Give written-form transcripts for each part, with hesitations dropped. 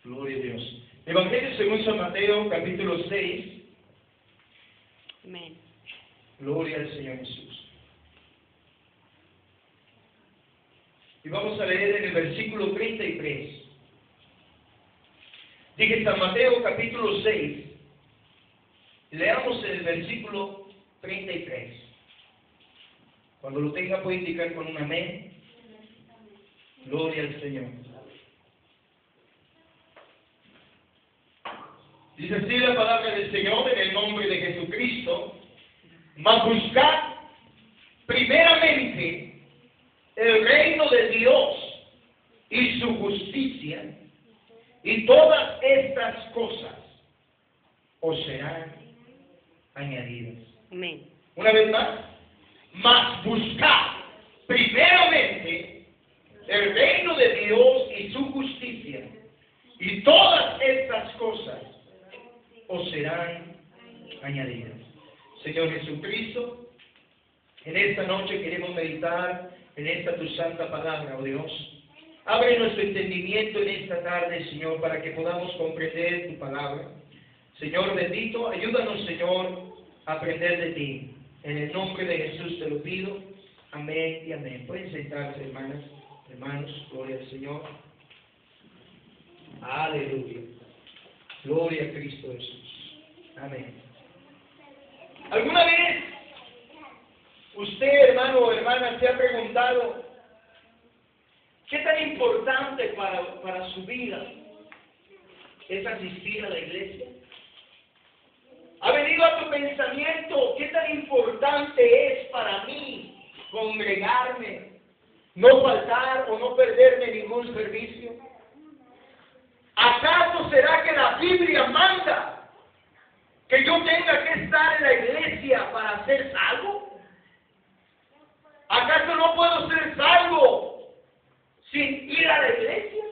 Gloria a Dios. Evangelio según San Mateo, capítulo 6. Amén. Gloria al Señor Jesús. Y vamos a leer en el versículo 33. Dije San Mateo, capítulo 6. Leamos en el versículo 33. Cuando lo tenga puede indicar con un amén. Gloria al Señor. Dice así la palabra del Señor en el nombre de Jesucristo. Mas buscad primeramente el reino de Dios y su justicia, y todas estas cosas os serán añadidas. Amén. Una vez más, mas buscad primeramente el reino de Dios y su justicia, y todas estas cosas os serán añadidas. Señor Jesucristo, en esta noche queremos meditar en esta tu santa palabra, oh Dios. Abre nuestro entendimiento en esta tarde, Señor, para que podamos comprender tu palabra. Señor bendito, ayúdanos, Señor, a aprender de ti. En el nombre de Jesús te lo pido. Amén y amén. Pueden sentarse, hermanas, hermanos. Gloria al Señor. Aleluya. Gloria a Cristo Jesús. Amén. ¿Alguna vez usted, hermano o hermana, se ha preguntado qué tan importante para su vida es asistir a la iglesia? ¿Ha venido a tu pensamiento qué tan importante es para mí congregarme, no faltar o no perderme ningún servicio? ¿Acaso será que la Biblia manda que yo tenga que estar en la iglesia para ser salvo? ¿Acaso no puedo ser salvo sin ir a la iglesia?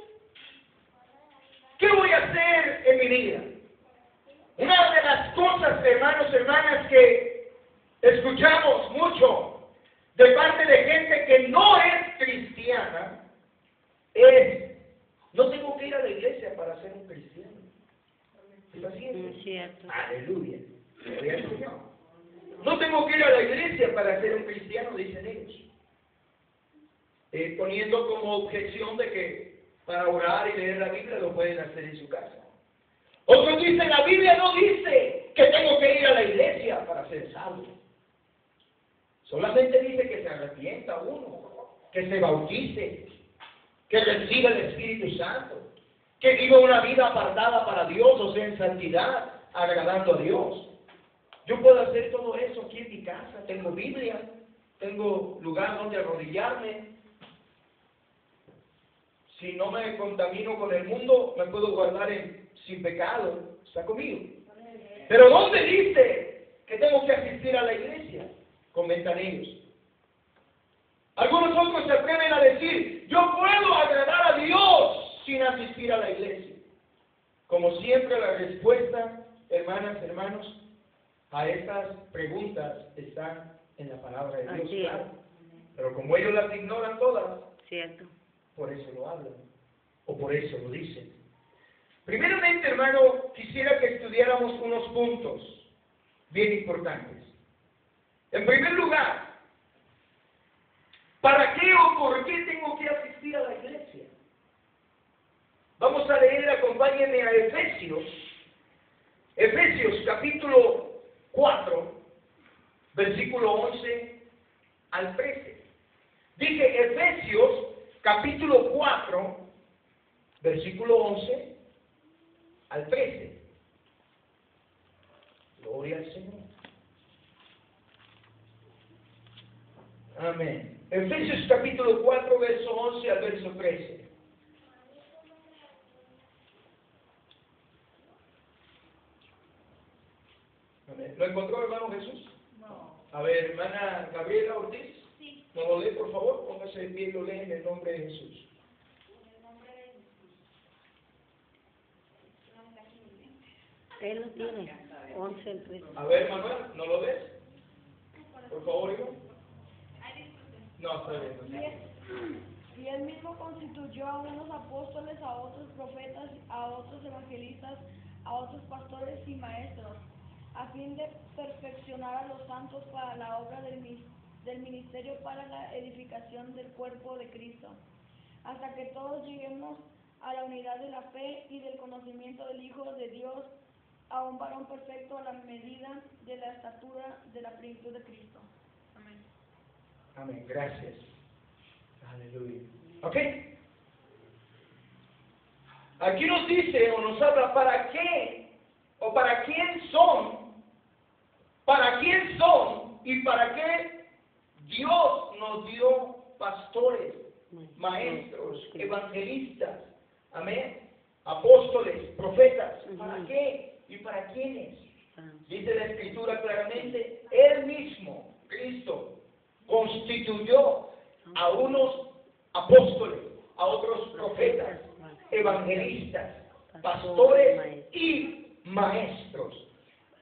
¿Qué voy a hacer en mi vida? Una de las cosas, hermanos, hermanas, que escuchamos mucho de parte de gente que no es cristiana es: no tengo que ir a la iglesia para ser un cristiano. ¿Es así? Es cierto. Aleluya. Gloria al Señor. No tengo que ir a la iglesia para ser un cristiano, dicen ellos. Poniendo como objeción de que para orar y leer la Biblia lo pueden hacer en su casa. Otros dicen: la Biblia no dice que tengo que ir a la iglesia para ser salvo. Solamente dice que se arrepienta uno, que se bautice, que reciba el Espíritu Santo, que viva una vida apartada para Dios, o sea, en santidad, agradando a Dios. Yo puedo hacer todo eso aquí en mi casa. Tengo Biblia, tengo lugar donde arrodillarme. Si no me contamino con el mundo, me puedo guardar sin pecado. Está conmigo. Pero ¿dónde dice que tengo que asistir a la iglesia? Comentan ellos. Algunos otros se atreven a decir: yo puedo agradar a Dios sin asistir a la iglesia. Como siempre, la respuesta, hermanas, hermanos, a estas preguntas está en la palabra de Dios, claro. Pero como ellos las ignoran todas, Cierto. por eso lo hablan, o por eso lo dicen. Primeramente, hermano, quisiera que estudiáramos unos puntos bien importantes. En primer lugar, ¿para qué o por qué tengo que asistir a la iglesia? Vamos a leer, acompáñenme a Efesios. Efesios capítulo 4, versículo 11 al 13. Dije Efesios capítulo 4, versículo 11 al 13. Gloria al Señor. Amén. Efesios capítulo 4, verso 11 al verso 13. Amén. ¿Lo encontró, hermano Jesús? No. A ver, hermana Gabriela Ortiz. Sí. ¿No lo lee, por favor? Póngase de pie y lo lee en el nombre de Jesús. En el nombre de Jesús. Él lo tiene. 11 al 13. A ver, Manuel, ¿no lo ves? Por favor, hijo. Ay, disculpen. No, está bien. No está bien. Y él mismo constituyó a unos apóstoles, a otros profetas, a otros evangelistas, a otros pastores y maestros, a fin de perfeccionar a los santos para la obra del ministerio, para la edificación del cuerpo de Cristo, hasta que todos lleguemos a la unidad de la fe y del conocimiento del Hijo de Dios, a un varón perfecto a la medida de la estatura de la plenitud de Cristo. Amén. Amén, gracias. Aleluya. ¿Ok? Aquí nos dice o nos habla para qué o para quién son y para qué Dios nos dio pastores, maestros, evangelistas, amén, apóstoles, profetas. ¿Para qué y para quiénes? Dice la Escritura claramente, Él mismo, Cristo, constituyó a unos apóstoles, a otros profetas, evangelistas, pastores y maestros.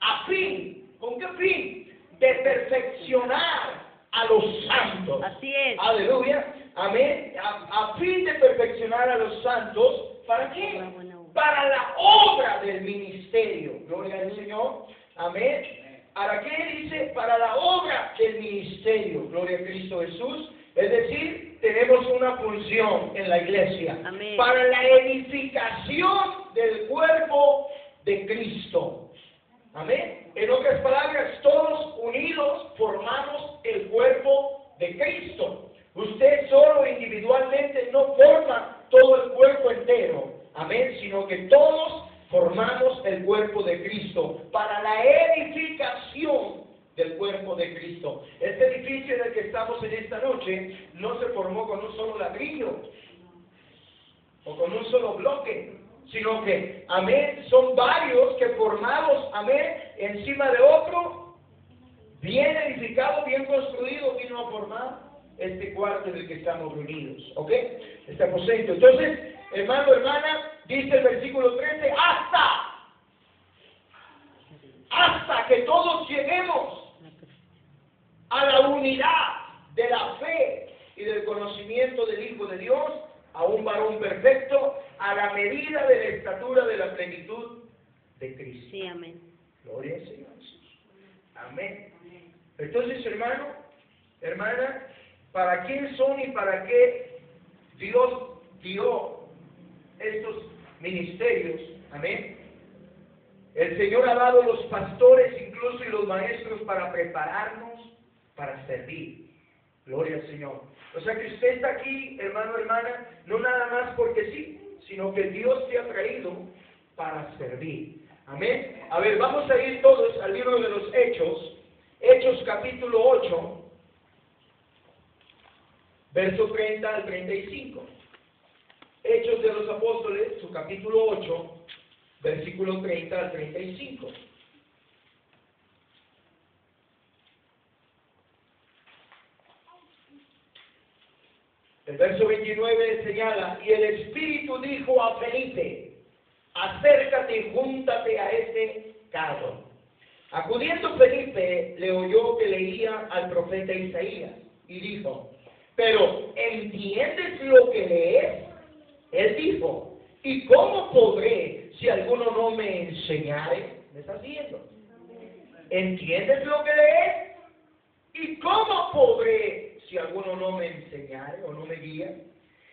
¿A fin? ¿Con qué fin? De perfeccionar a los santos. Así es. Aleluya. Amén. A fin de perfeccionar a los santos. ¿Para qué? Para la obra del ministerio. Gloria al Señor. Amén. ¿Para qué dice? Para la obra del ministerio. Gloria a Cristo Jesús. Es decir, tenemos una función en la iglesia. Amén. Para la edificación del cuerpo de Cristo. Amén. En otras palabras, todos unidos formamos el cuerpo de Cristo. Usted solo individualmente no forma todo el cuerpo entero. Amén. Sino que todos formamos el cuerpo de Cristo para la edificación del cuerpo de Cristo. Este edificio en el que estamos en esta noche no se formó con un solo ladrillo o con un solo bloque, sino que, amén, son varios que formados, amén, encima de otro, bien edificado, bien construido, vino a formar este cuarto en el que estamos reunidos, ¿ok? Este aposento. Entonces, hermano, hermana, dice el versículo 13, hasta que todos lleguemos a la unidad de la fe y del conocimiento del Hijo de Dios, a un varón perfecto, a la medida de la estatura de la plenitud de Cristo. Sí, amén. Gloria al Señor Jesús. Amén. Entonces, hermano, hermana, ¿para quién son y para qué Dios dio estos ministerios? Amén. El Señor ha dado los pastores incluso y los maestros para prepararnos para servir. Gloria al Señor. O sea que usted está aquí, hermano, hermana, no nada más porque sí, sino que Dios te ha traído para servir. Amén. A ver, vamos a ir todos al libro de los Hechos, Hechos capítulo 8, verso 30 al 35. Hechos de los Apóstoles, su capítulo 8, versículo 30 al 35. El verso 29 señala, y el Espíritu dijo a Felipe, acércate y júntate a este carro. Acudiendo Felipe, le oyó que leía al profeta Isaías, y dijo, pero ¿entiendes lo que lees? Él dijo, ¿y cómo podré si alguno no me enseñare? ¿Me estás viendo? ¿Entiendes lo que lees? ¿Y cómo podré si alguno no me enseñare o no me guía?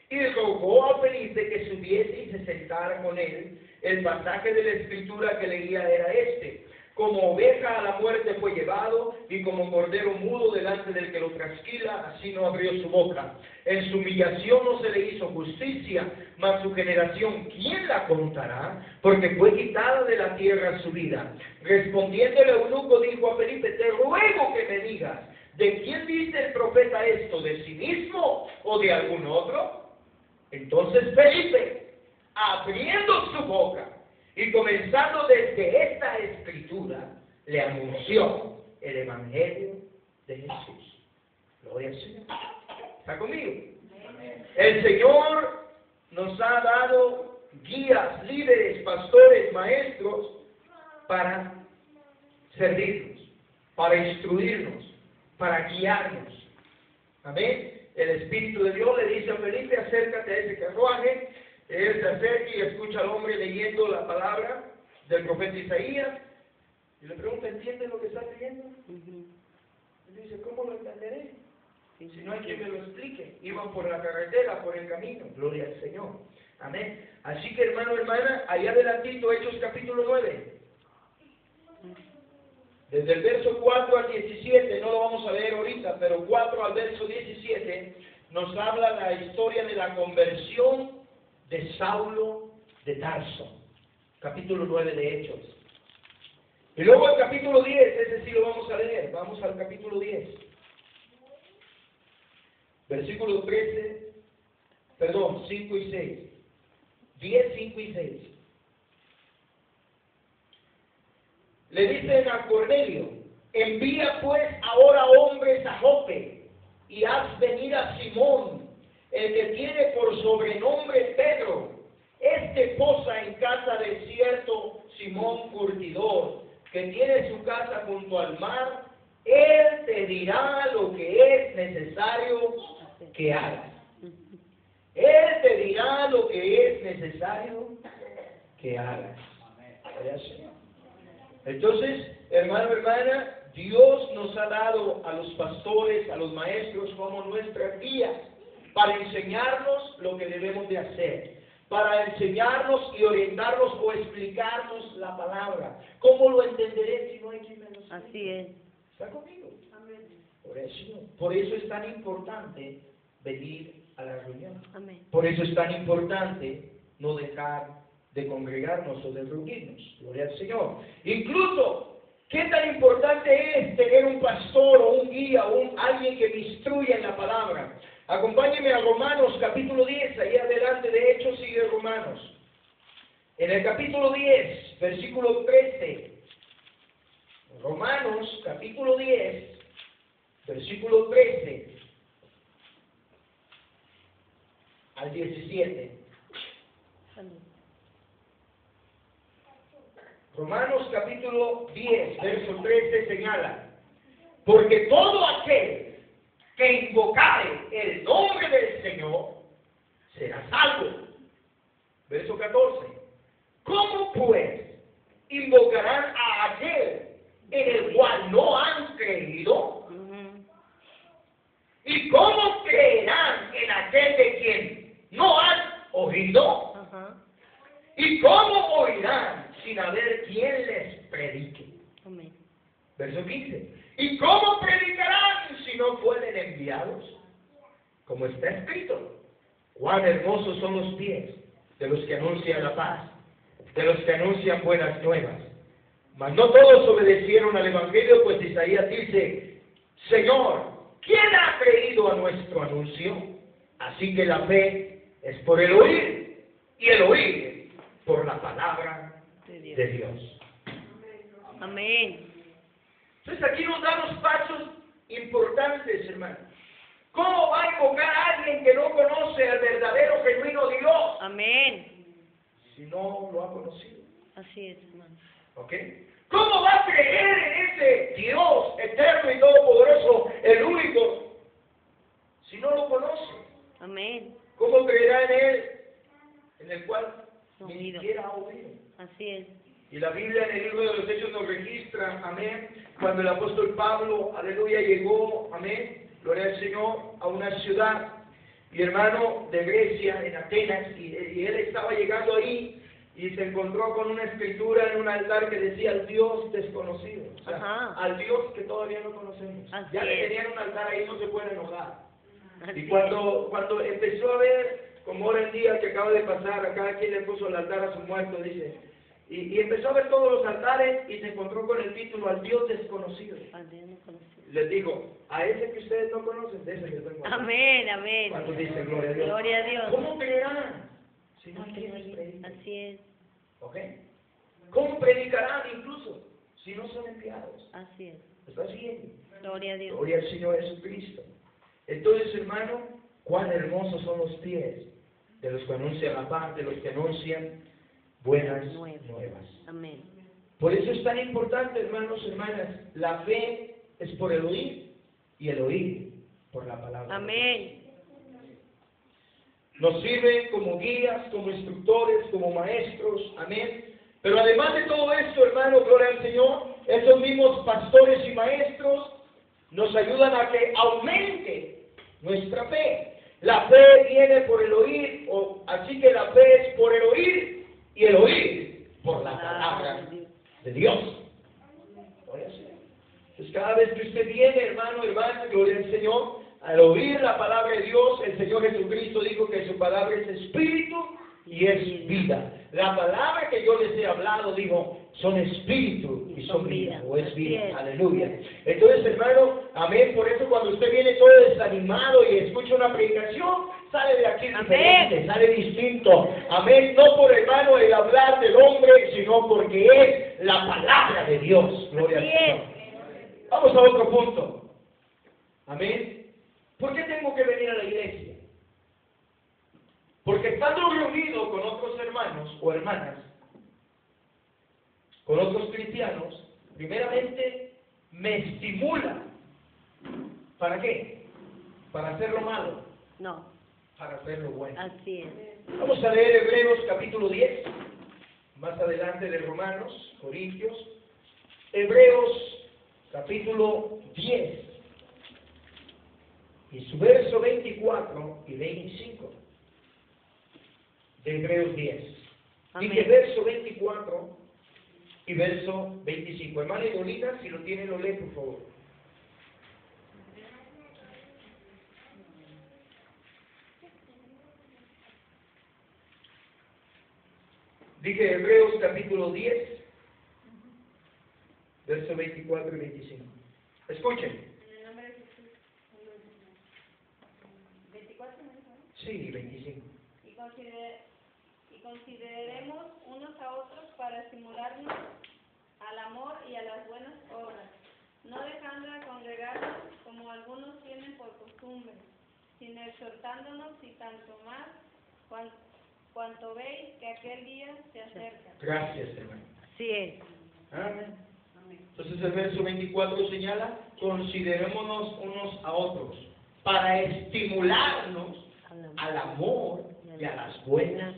Y rogó a Felipe que subiese y se sentara con él. El pasaje de la Escritura que leía era este: como oveja a la muerte fue llevado, y como cordero mudo delante del que lo trasquila, así no abrió su boca. En su humillación no se le hizo justicia, mas su generación, ¿quién la contará? Porque fue quitada de la tierra su vida. Respondiendo el eunuco dijo a Felipe, te ruego que me digas, ¿de quién dice el profeta esto? ¿De sí mismo o de algún otro? Entonces Felipe, abriendo su boca y comenzando desde esta escritura, le anunció el Evangelio de Jesús. Gloria al Señor. ¿Está conmigo? El Señor nos ha dado guías, líderes, pastores, maestros para servirnos, para instruirnos, para guiarnos. Amén. el Espíritu de Dios le dice a Felipe, acércate a ese carruaje. Él se acerca y escucha al hombre leyendo la palabra del profeta Isaías. Y le pregunta, ¿entiendes lo que está leyendo? Él dice, ¿cómo lo entenderé? Si no hay quien me lo explique. Iban por la carretera, por el camino. Gloria al Señor. Amén. Así que hermano, hermana, allá adelantito, Hechos capítulo 9. Desde el verso 4 al 17, no lo vamos a leer ahorita, pero 4 al verso 17, nos habla la historia de la conversión de Saulo de Tarso. Capítulo 9 de Hechos. Y luego el capítulo 10, ese sí lo vamos a leer. Vamos al capítulo 10. Versículo 13, perdón, 5 y 6. 10, 5 y 6. Le dicen a Cornelio, envía pues ahora hombres a Jope y haz venir a Simón, el que tiene por sobrenombre Pedro. Este posa en casa de cierto Simón Curtidor, que tiene su casa junto al mar. Él te dirá lo que es necesario que hagas. Él te dirá lo que es necesario que hagas. Entonces, hermano, hermana, Dios nos ha dado a los pastores, a los maestros como nuestras guías para enseñarnos lo que debemos de hacer, para enseñarnos y orientarnos o explicarnos la palabra. ¿Cómo lo entenderé si no hay quien me lo explique? Así es. ¿Está conmigo? Por eso es tan importante venir a la reunión. Amén. Por eso es tan importante no dejar de congregarnos o de reunirnos. Gloria al Señor. Incluso, ¿qué tan importante es tener un pastor o un guía o alguien que me instruya en la palabra? Acompáñenme a Romanos capítulo 10, ahí adelante de hecho sigue Romanos. En el capítulo 10, versículo 13. Romanos capítulo 10, versículo 13 al 17. Romanos capítulo 10, verso 13 señala, porque todo aquel que invocare el nombre del Señor será salvo. Verso 14, ¿cómo pues invocarán a aquel en el cual no han creído? ¿Y cómo creerán en aquel de quien no han oído? ¿Y cómo oirán sin haber quien les predique? Amén. Verso 15. ¿Y cómo predicarán si no fueren enviados? Como está escrito, cuán hermosos son los pies de los que anuncian la paz, de los que anuncian buenas nuevas. Mas no todos obedecieron al Evangelio, pues Isaías dice, Señor, ¿quién ha creído a nuestro anuncio? Así que la fe es por el oír, y el oír por la palabra de Dios. Amén. Entonces aquí nos damos pasos importantes, hermano. ¿Cómo va a invocar a alguien que no conoce al verdadero, genuino Dios? Amén. Si no lo ha conocido. Así es, hermano. ¿Ok? ¿Cómo va a creer en ese Dios eterno y todopoderoso, el único, si no lo conoce? Amén. ¿Cómo creerá en Él, en el cual ni Oído. siquiera ha oído? Así es. Y la Biblia en el libro de los Hechos nos registra, amén, cuando el apóstol Pablo, aleluya, llegó, amén, gloria al Señor, a una ciudad, y hermano, de Grecia, en Atenas, y él estaba llegando ahí, y se encontró con una escritura en un altar que decía al Dios desconocido, o sea, al Dios que todavía no conocemos. Así Ya le es. tenían un altar ahí, no se puede enojar. Así Y cuando empezó a ver, como ahora el día que acaba de pasar, a cada quien le puso el altar a su muerto, dice, y empezó a ver todos los altares y se encontró con el título al Dios desconocido. Al Dios no conocido. Les digo, a ese que ustedes no conocen, de ese yo tengo. Amén, amén. ¿Cuántos dicen gloria a Dios? Gloria a Dios. ¿Cómo creerán si no tienes predica? Así es. ¿Ok? ¿Cómo predicarán incluso si no son enviados? Así es. ¿Está siguiendo? Gloria a Dios. Gloria al Señor Jesucristo. Entonces, hermano, cuán hermosos son los pies de los que anuncian la paz, de los que anuncian buenas nuevas. Amén. Por eso es tan importante, hermanos, hermanas, la fe es por el oír y el oír por la palabra. Amén. nos sirven como guías, como instructores, como maestros, amén. Pero además de todo esto, hermano, gloria al Señor, esos mismos pastores y maestros nos ayudan a que aumente nuestra fe. La fe viene por el oír, así que la fe es por el oír y el oír por la palabra de Dios. Gloria al Señor. Entonces cada vez que usted viene, hermano, hermana, gloria al Señor, al oír la palabra de Dios, el Señor Jesucristo dijo que su palabra es espíritu y es vida. La palabra que yo les he hablado, dijo, son espíritu y son vida, o es vida. Aleluya. Entonces, hermano, amén. Por eso cuando usted viene todo desanimado y escucha una predicación, sale de aquí diferente, sale distinto. Amén. No por, hermano, el hablar del hombre, sino porque es la palabra de Dios. Gloria al Señor. Vamos a otro punto. Amén. ¿Por qué tengo que venir a la iglesia? Porque estando reunido con otros hermanos o hermanas, con otros cristianos, primeramente me estimula. ¿Para qué? ¿Para hacer lo malo? No, Para hacer lo bueno. así es. Vamos a leer Hebreos capítulo 10, más adelante de Romanos, Corintios. Hebreos capítulo 10, y su verso 24 y 25. De Hebreos 10. Amén. Dice verso 24 y verso 25. Hermana Idolina, si lo tiene, lo lee, por favor. Dice Hebreos capítulo 10, verso 24 y 25. Escuchen. En el nombre de Jesús. 24, ¿no? Sí, 25. Y consideremos unos a otros para estimularnos al amor y a las buenas obras, no dejando de congregarnos como algunos tienen por costumbre, sino exhortándonos y tanto más cuanto veis que aquel día se acerca. Gracias, hermano. Así es. Amén. Entonces el verso 24 señala, considerémonos unos a otros para estimularnos al amor y a las buenas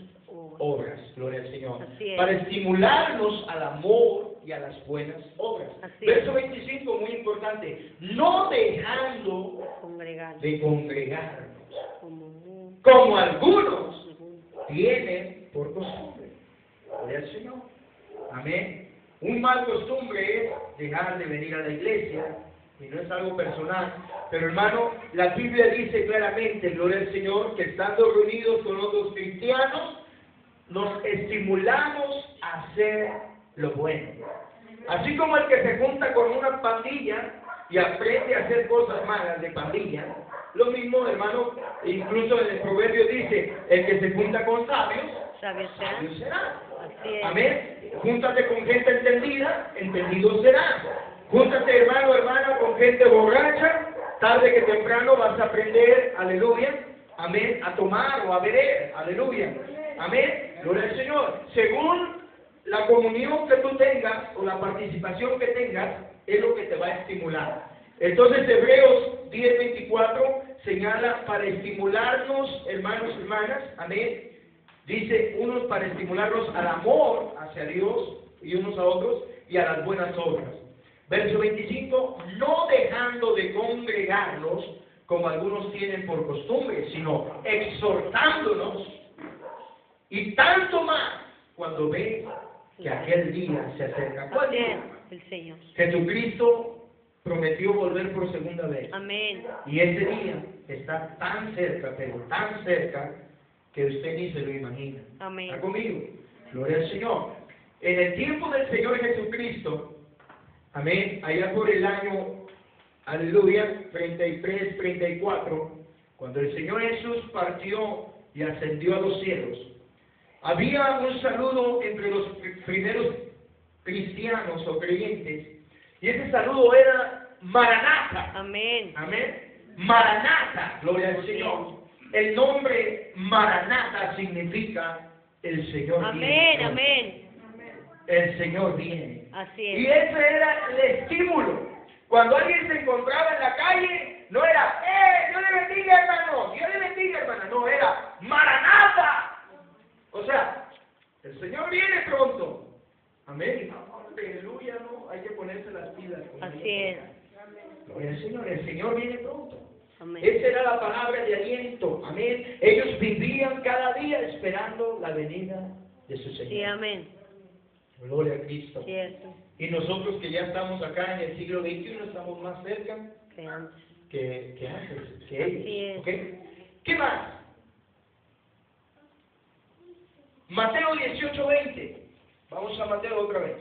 obras. Gloria al Señor. Para estimularnos al amor y a las buenas obras. Verso 25, muy importante. No dejando de congregarnos, como algunos tienen por costumbre. Gloria al Señor. Amén. Un mal costumbre es dejar de venir a la iglesia, y no es algo personal, pero hermano, la Biblia dice claramente, gloria al Señor, que estando reunidos con otros cristianos, nos estimulamos a hacer lo bueno. Así como el que se junta con una pandilla y aprende a hacer cosas malas de pandilla, lo mismo, hermano, incluso en el proverbio dice, el que se junta con sabios, sabio será. Amén. Júntate con gente entendida, entendido será. Júntate, hermano, hermana, con gente borracha, tarde que temprano vas a aprender, aleluya, amén, a tomar o a beber, aleluya, amén, gloria al Señor. Según la comunión que tú tengas o la participación que tengas, es lo que te va a estimular. Entonces, Hebreos 10:24 señala para estimularnos, hermanos y hermanas, amén. Dice, unos para estimularnos al amor hacia Dios y unos a otros y a las buenas obras. Verso 25, no dejando de congregarnos como algunos tienen por costumbre, sino exhortándonos y tanto más cuando ven que aquel día se acerca. ¿Cuál día? El Señor. Jesucristo prometió volver por segunda vez. Amén. Y ese día está tan cerca, pero tan cerca, que usted ni se lo imagina. Amén. ¿Está conmigo? Gloria al Señor. En el tiempo del Señor Jesucristo, amén, allá por el año, aleluya, 33, 34, cuando el Señor Jesús partió y ascendió a los cielos, había un saludo entre los primeros cristianos o creyentes, y ese saludo era Maranatha. Amén. Amén. Maranatha, gloria al Señor. El nombre Maranatha significa el Señor viene. Amén, amén. El Señor viene. Así Y es. ese era el estímulo. Cuando alguien se encontraba en la calle, no era, Dios le bendiga, hermano, Dios le bendiga, hermana. No, era Maranatha. Señor viene pronto. Amén. Aleluya, no, hay que ponerse las pilas. Así es. Gloria al Señor, el Señor viene pronto. Amén. Esa era la palabra de aliento. Amén. Ellos vivían cada día esperando la venida de su Señor. Sí, amén. Gloria a Cristo. Cierto. Y nosotros que ya estamos acá en el siglo XXI, estamos más cerca Que antes. que antes, que Así ellos. es. ¿Ok? ¿Qué más? Mateo 18:20. Vamos a Mateo otra vez.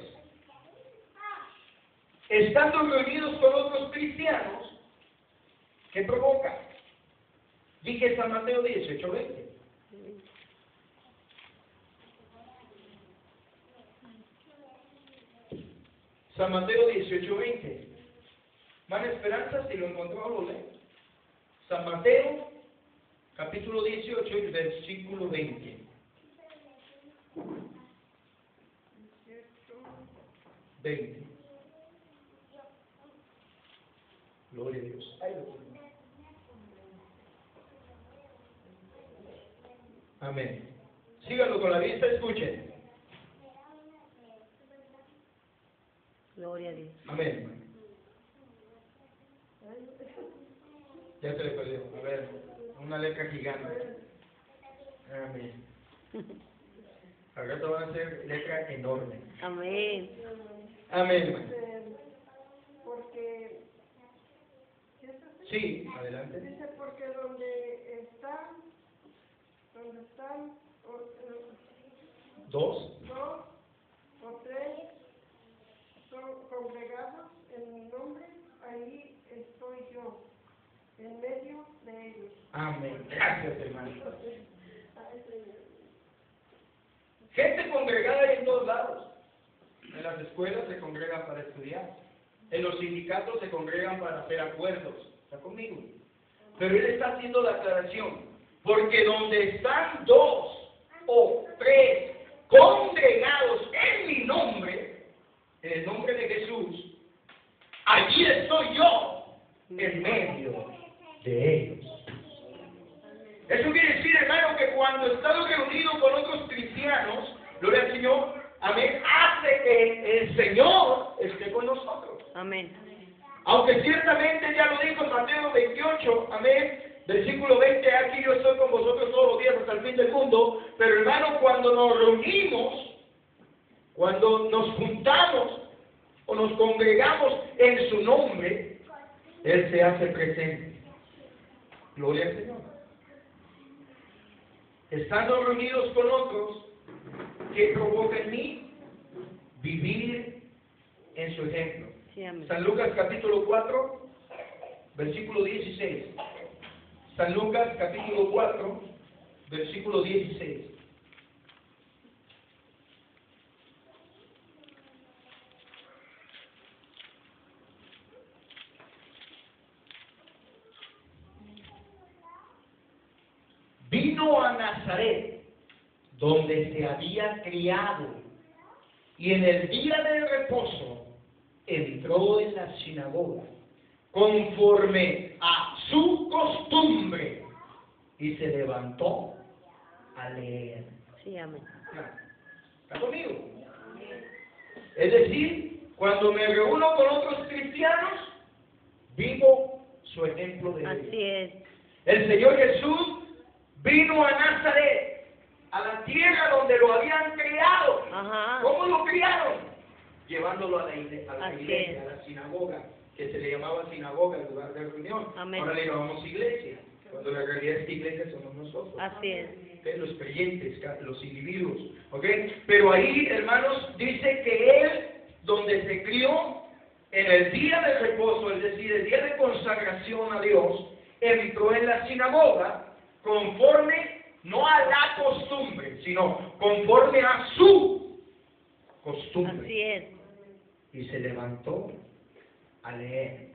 Estando reunidos con otros cristianos, ¿qué provoca? Dije San Mateo 18:20. San Mateo 18:20. Hermana Esperanza, si lo encontró, lo lee. San Mateo, capítulo 18, y versículo 20. Gloria a Dios. Ahí lo tengo. Amén. Síganlo con la vista, escuchen. Gloria a Dios. Amén. Ya se le perdió. A ver, una letra gigante. Amén. Ahora te van a hacer letra enorme. Amén. Amén, hermano. Porque, Sí, adelante. dice, porque donde están Dos. dos o tres son congregados en mi nombre, ahí estoy yo, en medio de ellos. Amén. Gracias, hermano. Gente congregada hay en todos lados. En las escuelas se congregan para estudiar. En los sindicatos se congregan para hacer acuerdos. ¿Está conmigo? Pero él está haciendo la aclaración. Porque donde están dos o tres congregados en mi nombre, en el nombre de Jesús, allí estoy yo en medio de ellos. Eso quiere decir, hermano, que cuando estamos reunidos con otros cristianos, gloria al Señor, amén, hace que el Señor esté con nosotros. Amén. Aunque ciertamente ya lo dijo en Mateo 28, amén, versículo 20, aquí yo estoy con vosotros todos los días hasta el fin del mundo, pero hermano, cuando nos reunimos, cuando nos juntamos o nos congregamos en su nombre, Él se hace presente. Gloria al Señor. Estando reunidos con otros, que provoca en mí vivir en su ejemplo. Sí, amén. San Lucas capítulo 4, versículo 16. San Lucas capítulo 4, versículo 16. Vino a Nazaret, donde se había criado, y en el día del reposo entró en la sinagoga, conforme a su costumbre, y se levantó a leer. Sí, amén. ¿Está conmigo? Es decir, cuando me reúno con otros cristianos, vivo su ejemplo de Así ellos. es. El Señor Jesús vino a Nazaret, a la tierra donde lo habían criado. Ajá. ¿Cómo lo criaron? Llevándolo a la Así iglesia, es. a la sinagoga, que se le llamaba sinagoga, el lugar de reunión. Amén. Ahora le llamamos iglesia, cuando la realidad esta iglesia somos nosotros. Así es. ¿Ok? Los creyentes, los individuos. ¿Ok? Pero ahí, hermanos, dice que él, donde se crió, en el día de reposo, es decir, el día de consagración a Dios, entró en la sinagoga conforme, no a la costumbre, sino conforme a su costumbre. Así es. Y se levantó a leer.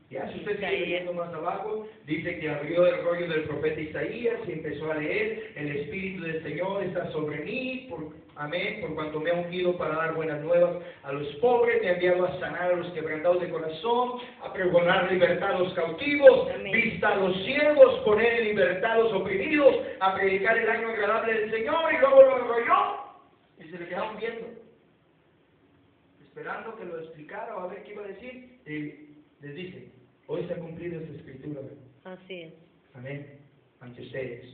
Ya, si usted sigue Isaías. leyendo más abajo, dice que abrió el rollo del profeta Isaías y empezó a leer: el Espíritu del Señor está sobre mí, amén, por cuanto me ha ungido para dar buenas nuevas a los pobres, me ha enviado a sanar a los quebrantados de corazón, a pregonar libertad a los cautivos, Amén. vista a los ciegos, poner en libertad a los oprimidos, a predicar el año agradable del Señor, y luego lo enrolló Y se le quedaban viendo, esperando que lo explicara o a ver qué iba a decir. Y les dice, hoy se ha cumplido esta escritura. Así es. Amén. Ante ustedes,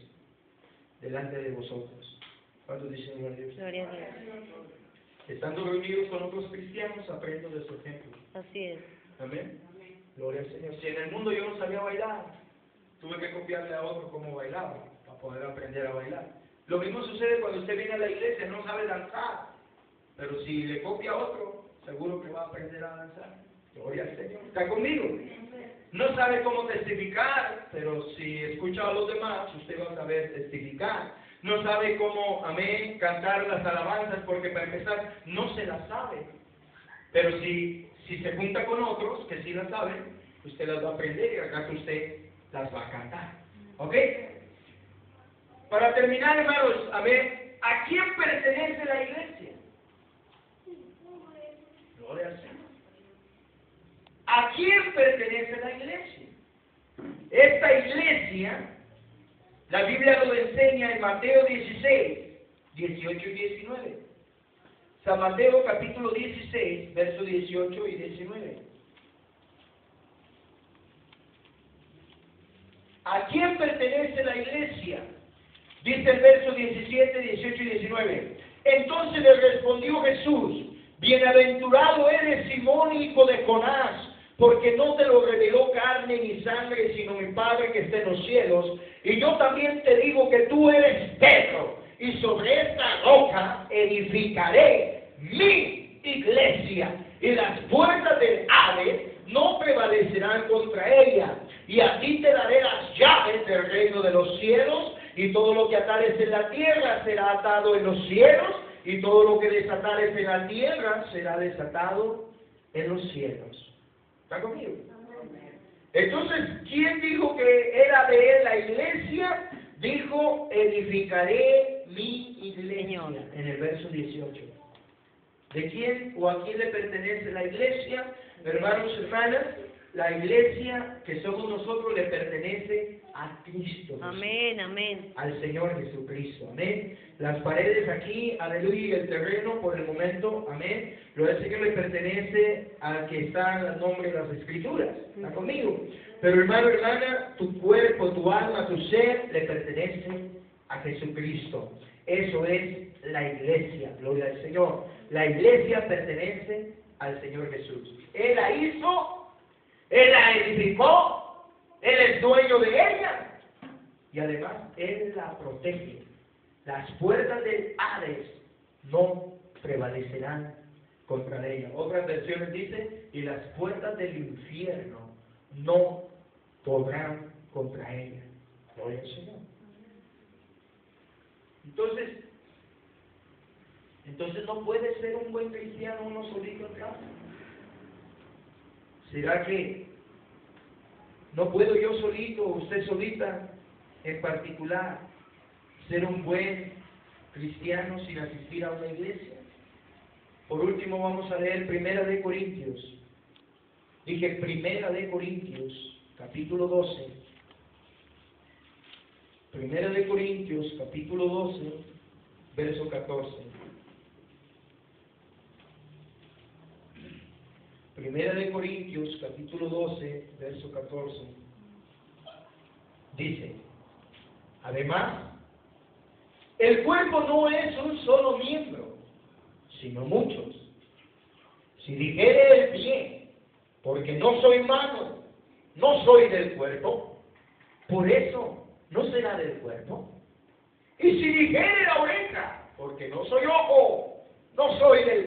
delante de vosotros. ¿Cuántos dicen gloria a Dios? Gloria a Dios. Estando reunidos con otros cristianos, aprendo de su ejemplo. Así es. Amén. Gloria al Señor. Si en el mundo yo no sabía bailar, tuve que copiarle a otro cómo bailaba, para poder aprender a bailar. Lo mismo sucede cuando usted viene a la iglesia, no sabe danzar, pero si le copia a otro, seguro que va a aprender a danzar. Gloria al Señor. ¿Está conmigo? No sabe cómo testificar, pero si escucha a los demás, usted va a saber testificar. No sabe cómo, amén, cantar las alabanzas, porque para empezar, no se las sabe. Pero si se junta con otros que sí las saben, usted las va a aprender y acaso usted las va a cantar. ¿Ok? Para terminar, hermanos, amén, ¿a quién pertenece la iglesia? Gloria al Señor. ¿A quién pertenece la iglesia? Esta iglesia, la Biblia lo enseña en Mateo 16, 18 y 19. San Mateo capítulo 16, versos 18 y 19. ¿A quién pertenece la iglesia? Dice el verso 17, 18 y 19. Entonces le respondió Jesús, bienaventurado eres Simón, hijo de Jonás, porque no te lo reveló carne ni sangre, sino mi Padre que está en los cielos. Y yo también te digo que tú eres Pedro, y sobre esta roca edificaré mi iglesia, y las puertas del Hades no prevalecerán contra ella. Y a ti te daré las llaves del reino de los cielos, y todo lo que atares en la tierra será atado en los cielos, y todo lo que desatares en la tierra será desatado en los cielos. ¿Está conmigo? Entonces, ¿quién dijo que era de él la iglesia? Dijo, edificaré mi iglesia, en el verso 18. ¿De quién o a quién le pertenece la iglesia? Hermanos y hermanas, la iglesia que somos nosotros le pertenece a Cristo. Amén, amén. Al Señor Jesucristo. Amén. Las paredes aquí, aleluya, y el terreno por el momento, amén. Lo del Señor le pertenece al que está en el nombre de las Escrituras. ¿Está conmigo? Pero hermano, hermana, tu cuerpo, tu alma, tu ser le pertenece a Jesucristo. Eso es la iglesia. Gloria al Señor. La iglesia pertenece al Señor Jesús. Él la hizo, Él la edificó, Él es dueño de ella. Y además, Él la protege. Las puertas del Hades no prevalecerán contra ella. Otras versiones dicen, y las puertas del infierno no podrán contra ella. Gloria al Señor. Entonces no puede ser un buen cristiano uno solito en casa. ¿Será que no puedo yo solito o usted solita en particular ser un buen cristiano sin asistir a una iglesia? Por último vamos a leer 1 de Corintios. Dije 1 de Corintios, capítulo 12. 1 de Corintios, capítulo 12, verso 14. 1 de Corintios, capítulo 12, verso 14. Dice, además, el cuerpo no es un solo miembro, sino muchos. Si dijere el pie, porque no soy mano, no soy del cuerpo, por eso no será del cuerpo. Y si dijere la oreja, porque no soy ojo, no soy del